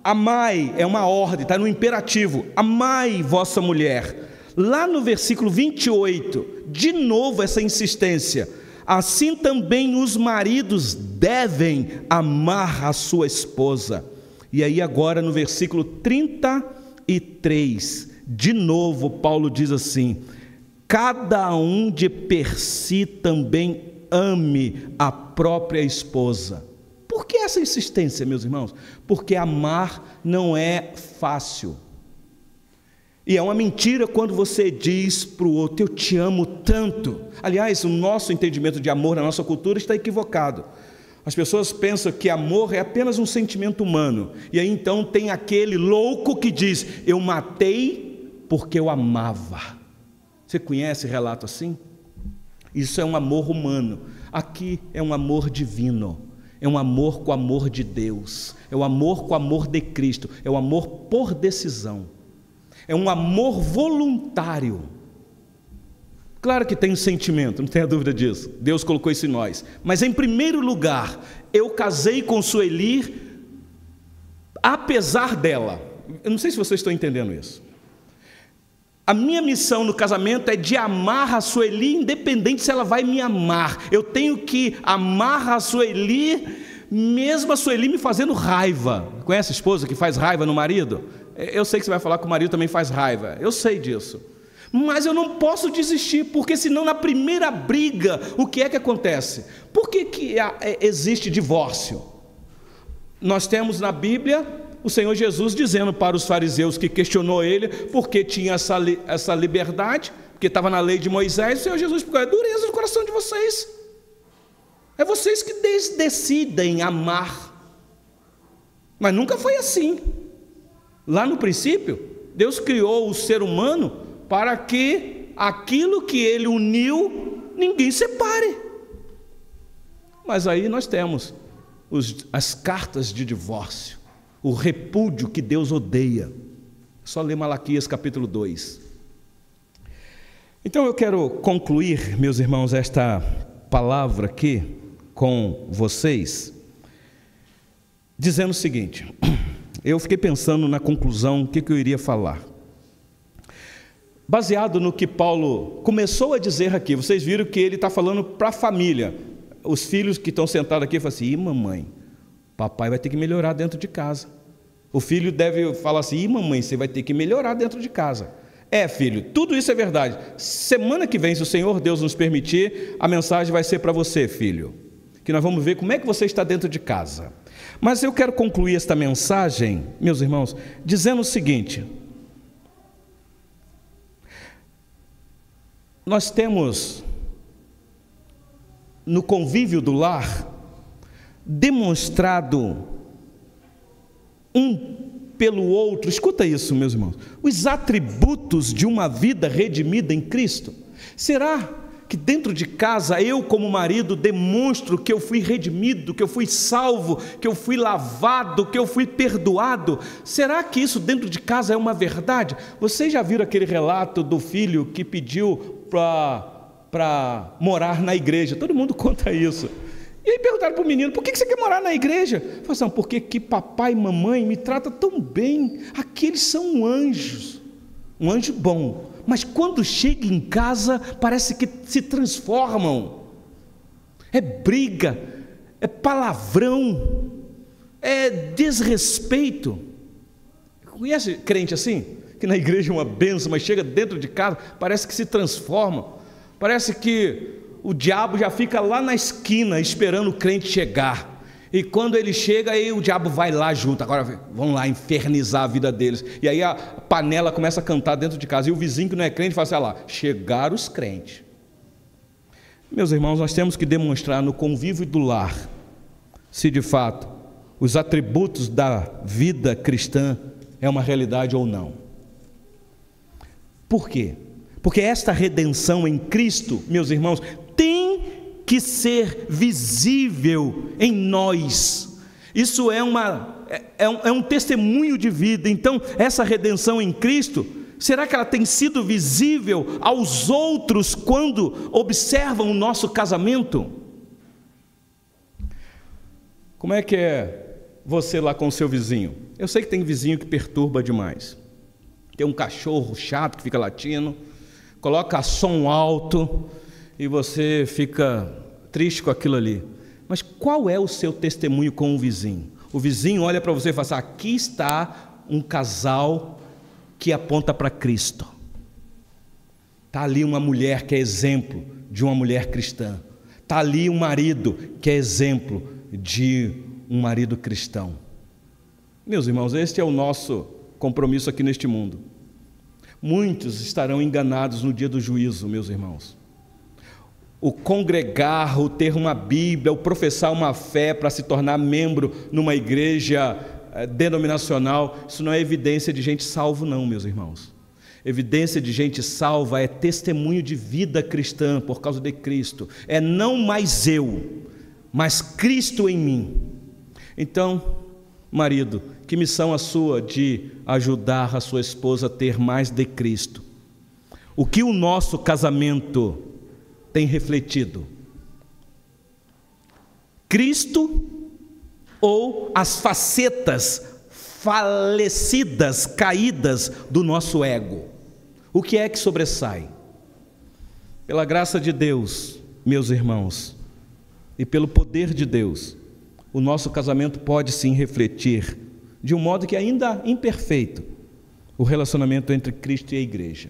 amai, é uma ordem, está no imperativo, amai vossa mulher. Lá no versículo 28, de novo essa insistência: assim também os maridos devem amar a sua esposa. E aí agora no versículo 33, de novo Paulo diz assim: cada um de per si também ame a própria esposa. Por que essa insistência, meus irmãos? Porque amar não é fácil. E é uma mentira quando você diz para o outro: eu te amo tanto. Aliás, o nosso entendimento de amor na nossa cultura está equivocado. As pessoas pensam que amor é apenas um sentimento humano. E aí então tem aquele louco que diz: eu matei porque eu amava. Você conhece relato assim? Isso é um amor humano. Aqui é um amor divino. É um amor com o amor de Deus. É um amor com o amor de Cristo. É um amor por decisão. É um amor voluntário. Claro que tem um sentimento, não tenha dúvida disso. Deus colocou isso em nós. Mas em primeiro lugar, eu casei com Sueli apesar dela. Eu não sei se vocês estão entendendo isso. A minha missão no casamento é de amar a Sueli, independente se ela vai me amar. Eu tenho que amar a Sueli, mesmo a Sueli me fazendo raiva. Conhece a esposa que faz raiva no marido? Eu sei que você vai falar que o marido também faz raiva. Eu sei disso. Mas eu não posso desistir, porque senão na primeira briga, o que é que acontece? Por que existe divórcio? Nós temos na Bíblia o Senhor Jesus dizendo para os fariseus que questionou ele, porque tinha essa liberdade, porque estava na lei de Moisés, o Senhor Jesus ficou: é dureza do coração de vocês, é vocês que decidem amar. Mas nunca foi assim. Lá no princípio, Deus criou o ser humano para que aquilo que ele uniu, ninguém separe. Mas aí nós temos as cartas de divórcio, o repúdio que Deus odeia. É só ler Malaquias capítulo 2. Então eu quero concluir, meus irmãos, esta palavra aqui com vocês, dizendo o seguinte: eu fiquei pensando na conclusão, o que eu iria falar. Baseado no que Paulo começou a dizer aqui, vocês viram que ele está falando para a família. Os filhos que estão sentados aqui falam assim: ih, mamãe, papai vai ter que melhorar dentro de casa. O filho deve falar assim: ih, mamãe, você vai ter que melhorar dentro de casa. Filho, tudo isso é verdade. Semana que vem, se o Senhor Deus nos permitir, a mensagem vai ser para você, filho, que nós vamos ver como é que você está dentro de casa. Mas eu quero concluir esta mensagem, meus irmãos, dizendo o seguinte: nós temos no convívio do lar demonstrado um pelo outro, escuta isso, meus irmãos, os atributos de uma vida redimida em Cristo. Será que dentro de casa eu, como marido, demonstro que eu fui redimido, que eu fui salvo, que eu fui lavado, que eu fui perdoado? Será que isso dentro de casa é uma verdade? Vocês já viram aquele relato do filho que pediu para morar na igreja? Todo mundo conta isso. E aí perguntaram para o menino: por que você quer morar na igreja? Ele falou assim: porque que papai e mamãe me tratam tão bem. Aqueles são anjos, um anjo bom, mas quando chega em casa parece que se transformam. É briga, é palavrão, é desrespeito. Conhece crente assim? Que na igreja é uma benção, mas chega dentro de casa, parece que se transforma. Parece que o diabo já fica lá na esquina esperando o crente chegar. E quando ele chega, aí o diabo vai lá junto. Agora vão lá infernizar a vida deles. E aí a panela começa a cantar dentro de casa. E o vizinho que não é crente fala assim: lá, chegaram os crentes. Meus irmãos, nós temos que demonstrar no convívio do lar se de fato os atributos da vida cristã é uma realidade ou não. Por quê? Porque esta redenção em Cristo, meus irmãos, tem que ser visível em nós. Isso é um testemunho de vida. Então, essa redenção em Cristo, será que ela tem sido visível aos outros quando observam o nosso casamento? Como é que é você lá com o seu vizinho? Eu sei que tem vizinho que perturba demais. Tem um cachorro chato que fica latindo, coloca som alto e você fica triste com aquilo ali. Mas qual é o seu testemunho com o vizinho? O vizinho olha para você e fala assim: aqui está um casal que aponta para Cristo. Está ali uma mulher que é exemplo de uma mulher cristã. Está ali um marido que é exemplo de um marido cristão. Meus irmãos, este é o nosso compromisso aqui neste mundo. Muitos estarão enganados no dia do juízo, meus irmãos. O congregar, o ter uma Bíblia, o professar uma fé para se tornar membro numa igreja denominacional, isso não é evidência de gente salva, não, meus irmãos. Evidência de gente salva é testemunho de vida cristã por causa de Cristo. É não mais eu, mas Cristo em mim. Então, marido, que missão a sua de ajudar a sua esposa a ter mais de Cristo? O que o nosso casamento tem refletido? Cristo ou as facetas falecidas, caídas do nosso ego? O que é que sobressai? Pela graça de Deus, meus irmãos, e pelo poder de Deus, o nosso casamento pode sim refletir, de um modo que ainda imperfeito, o relacionamento entre Cristo e a igreja.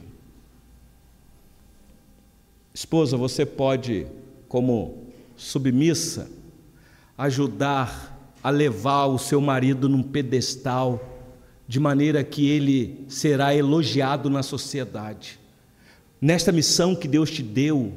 Esposa, você pode, como submissa, ajudar a levar o seu marido num pedestal, de maneira que ele será elogiado na sociedade. Nesta missão que Deus te deu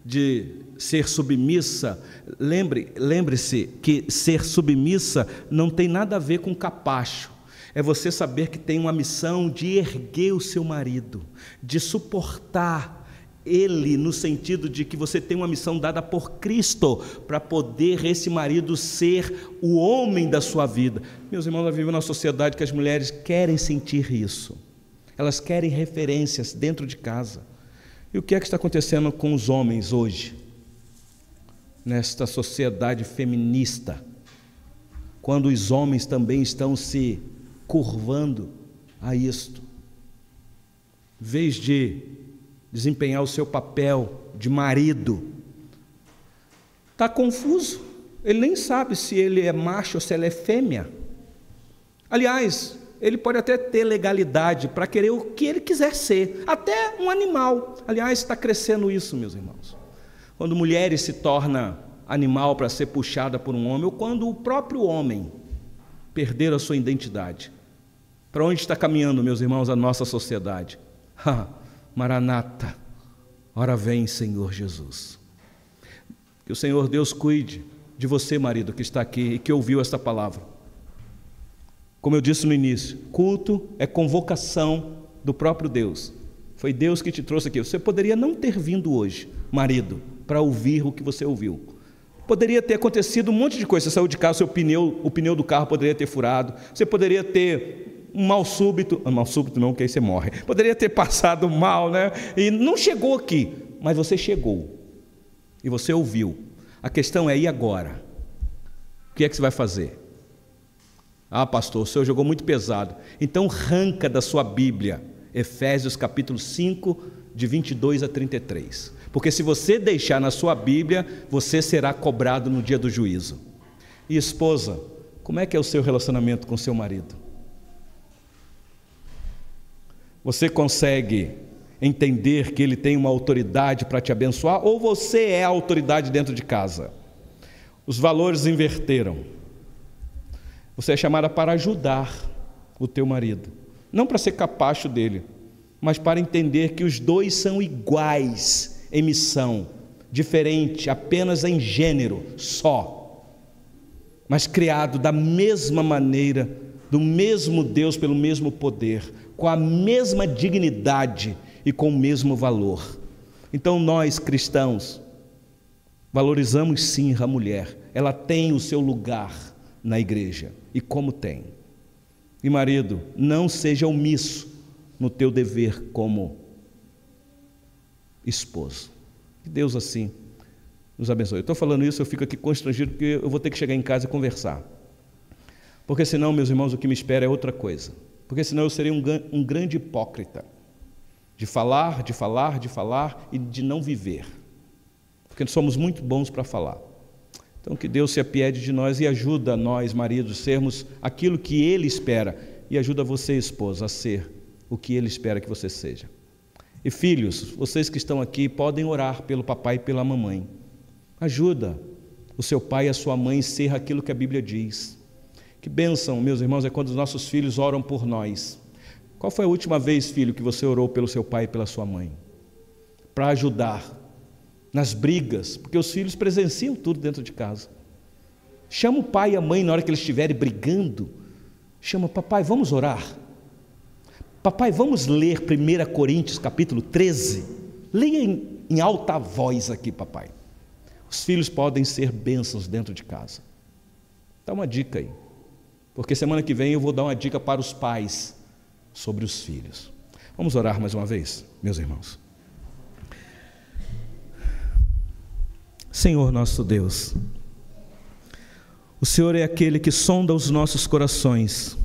de ser submissa, lembre-se que ser submissa não tem nada a ver com capacho. É você saber que tem uma missão de erguer o seu marido, de suportar ele, no sentido de que você tem uma missão dada por Cristo, para poder esse marido ser o homem da sua vida. Meus irmãos, nós vivemos numa sociedade que as mulheres querem sentir isso. Elas querem referências dentro de casa. E o que é que está acontecendo com os homens hoje? Nesta sociedade feminista, quando os homens também estão se curvando a isto, em vez de desempenhar o seu papel de marido, está confuso, ele nem sabe se ele é macho ou se ela é fêmea. Aliás, ele pode até ter legalidade para querer o que ele quiser ser, até um animal. Aliás, está crescendo isso, meus irmãos. Quando mulheres se tornam animal para ser puxada por um homem, ou quando o próprio homem perder a sua identidade. Para onde está caminhando, meus irmãos, a nossa sociedade? Maranata, ora vem, Senhor Jesus. Que o Senhor Deus cuide de você, marido, que está aqui e que ouviu esta palavra. Como eu disse no início, culto é convocação do próprio Deus. Foi Deus que te trouxe aqui. Você poderia não ter vindo hoje, marido, para ouvir o que você ouviu. Poderia ter acontecido um monte de coisa. Você saiu de casa, o pneu do carro poderia ter furado. Você poderia ter um mal súbito não, que aí você morre. Poderia ter passado mal, né? E não chegou aqui, mas você chegou. E você ouviu. A questão é, e agora? O que é que você vai fazer? Pastor, o senhor jogou muito pesado. Então arranca da sua Bíblia Efésios capítulo 5, de 22 a 33. Porque se você deixar na sua Bíblia, você será cobrado no dia do juízo. E esposa, como é que é o seu relacionamento com seu marido? Você consegue entender que ele tem uma autoridade para te abençoar, ou você é a autoridade dentro de casa? Os valores inverteram. Você é chamada para ajudar o teu marido, não para ser capacho dele, mas para entender que os dois são iguais em missão, diferente apenas em gênero só, mas criado da mesma maneira, do mesmo Deus, pelo mesmo poder, com a mesma dignidade e com o mesmo valor. Então nós cristãos valorizamos sim a mulher, ela tem o seu lugar na igreja, e como tem. E marido, não seja omisso no teu dever como esposo. Que Deus assim nos abençoe. Eu estou falando isso, eu fico aqui constrangido, porque eu vou ter que chegar em casa e conversar. Porque senão, meus irmãos, o que me espera é outra coisa. Porque senão eu seria um grande hipócrita, de falar e de não viver. Porque somos muito bons para falar. Então que Deus se apiede de nós e ajuda nós, maridos, sermos aquilo que Ele espera, e ajuda você, esposa, a ser o que Ele espera que você seja. E filhos, vocês que estão aqui podem orar pelo papai e pela mamãe. Ajuda o seu pai e a sua mãe a ser aquilo que a Bíblia diz. Que bênção, meus irmãos, é quando os nossos filhos oram por nós. Qual foi a última vez, filho, que você orou pelo seu pai e pela sua mãe? Para ajudar nas brigas, porque os filhos presenciam tudo dentro de casa. Chama o pai e a mãe na hora que eles estiverem brigando. Chama, papai, vamos orar. Papai, vamos ler 1 Coríntios capítulo 13. Leia em alta voz aqui, papai. Os filhos podem ser bênçãos dentro de casa. Dá uma dica aí, porque semana que vem eu vou dar uma dica para os pais sobre os filhos. Vamos orar mais uma vez, meus irmãos. Senhor nosso Deus, o Senhor é aquele que sonda os nossos corações.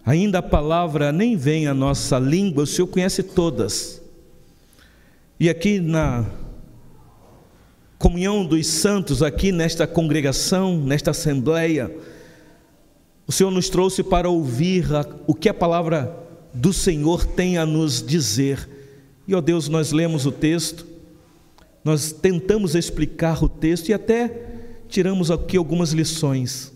Ainda a palavra nem vem à nossa língua, o Senhor conhece todas. E aqui na comunhão dos santos, aqui nesta congregação, nesta assembleia, o Senhor nos trouxe para ouvir o que a palavra do Senhor tem a nos dizer. E, ó Deus, nós lemos o texto, nós tentamos explicar o texto e até tiramos aqui algumas lições.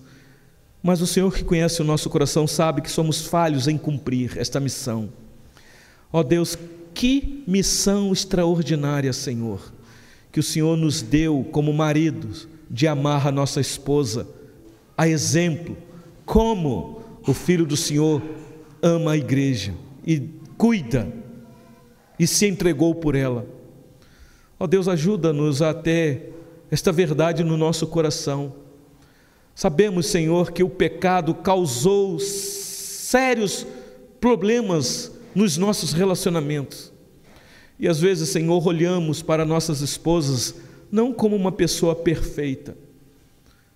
Mas o Senhor que conhece o nosso coração sabe que somos falhos em cumprir esta missão. Ó Deus, que missão extraordinária, Senhor, que o Senhor nos deu como maridos, de amar a nossa esposa, a exemplo, como o Filho do Senhor ama a igreja e cuida e se entregou por ela. Ó Deus, ajuda-nos a ter esta verdade no nosso coração. Sabemos, Senhor, que o pecado causou sérios problemas nos nossos relacionamentos. E às vezes, Senhor, olhamos para nossas esposas não como uma pessoa perfeita,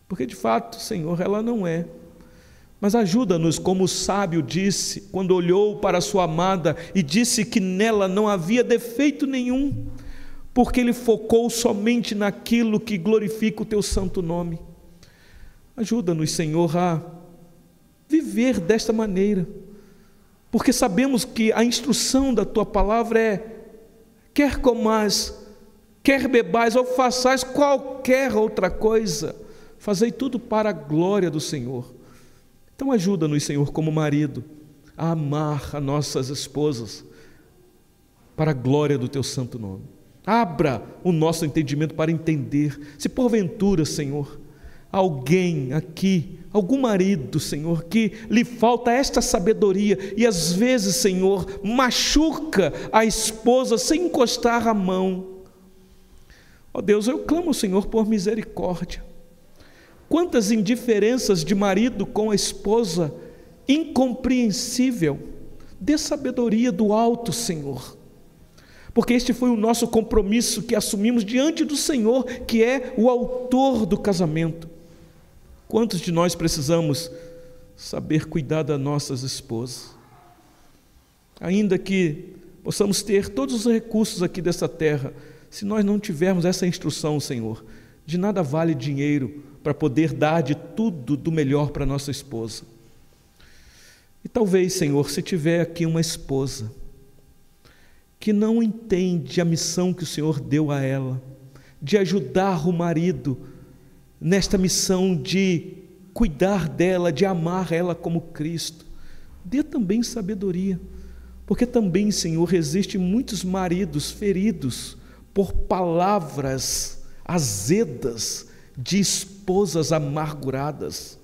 porque de fato, Senhor, ela não é. Mas ajuda-nos, como o sábio disse, quando olhou para a sua amada e disse que nela não havia defeito nenhum, porque ele focou somente naquilo que glorifica o teu santo nome. Ajuda-nos, Senhor, a viver desta maneira, porque sabemos que a instrução da Tua palavra é: quer comais, quer bebais ou façais qualquer outra coisa, fazei tudo para a glória do Senhor. Então ajuda-nos, Senhor, como marido, a amar as nossas esposas para a glória do Teu santo nome. Abra o nosso entendimento para entender. Se porventura, Senhor, alguém aqui, algum marido, Senhor, que lhe falta esta sabedoria e às vezes, Senhor, machuca a esposa sem encostar a mão, ó Deus, eu clamo ao Senhor por misericórdia. Quantas indiferenças de marido com a esposa, incompreensível. Dê sabedoria do alto, Senhor, porque este foi o nosso compromisso que assumimos diante do Senhor, que é o autor do casamento. Quantos de nós precisamos saber cuidar das nossas esposas? Ainda que possamos ter todos os recursos aqui dessa terra, se nós não tivermos essa instrução, Senhor, de nada vale dinheiro para poder dar de tudo do melhor para nossa esposa. E talvez, Senhor, se tiver aqui uma esposa que não entende a missão que o Senhor deu a ela, de ajudar o marido nesta missão de cuidar dela, de amar ela como Cristo, dê também sabedoria, porque também, Senhor, existem muitos maridos feridos por palavras azedas de esposas amarguradas.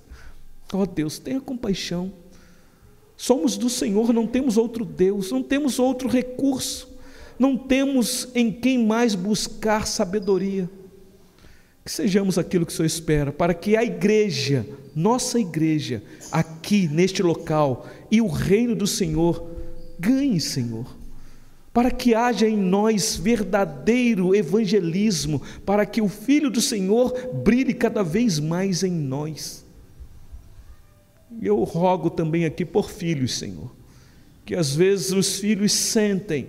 Ó Deus, tenha compaixão. Somos do Senhor, não temos outro Deus, não temos outro recurso, não temos em quem mais buscar sabedoria. Que sejamos aquilo que o Senhor espera, para que a igreja, nossa igreja, aqui neste local, e o reino do Senhor, ganhe, Senhor, para que haja em nós verdadeiro evangelismo, para que o Filho do Senhor brilhe cada vez mais em nós. Eu rogo também aqui por filhos, Senhor, que às vezes os filhos sentem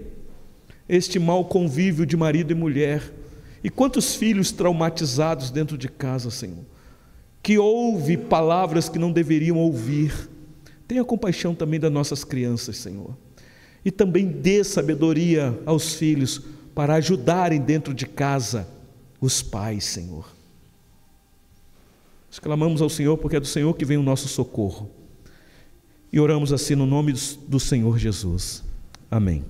este mau convívio de marido e mulher, e quantos filhos traumatizados dentro de casa, Senhor, que ouve palavras que não deveriam ouvir. Tenha compaixão também das nossas crianças, Senhor, e também dê sabedoria aos filhos para ajudarem dentro de casa os pais, Senhor. Nós clamamos ao Senhor porque é do Senhor que vem o nosso socorro, e oramos assim no nome do Senhor Jesus. Amém.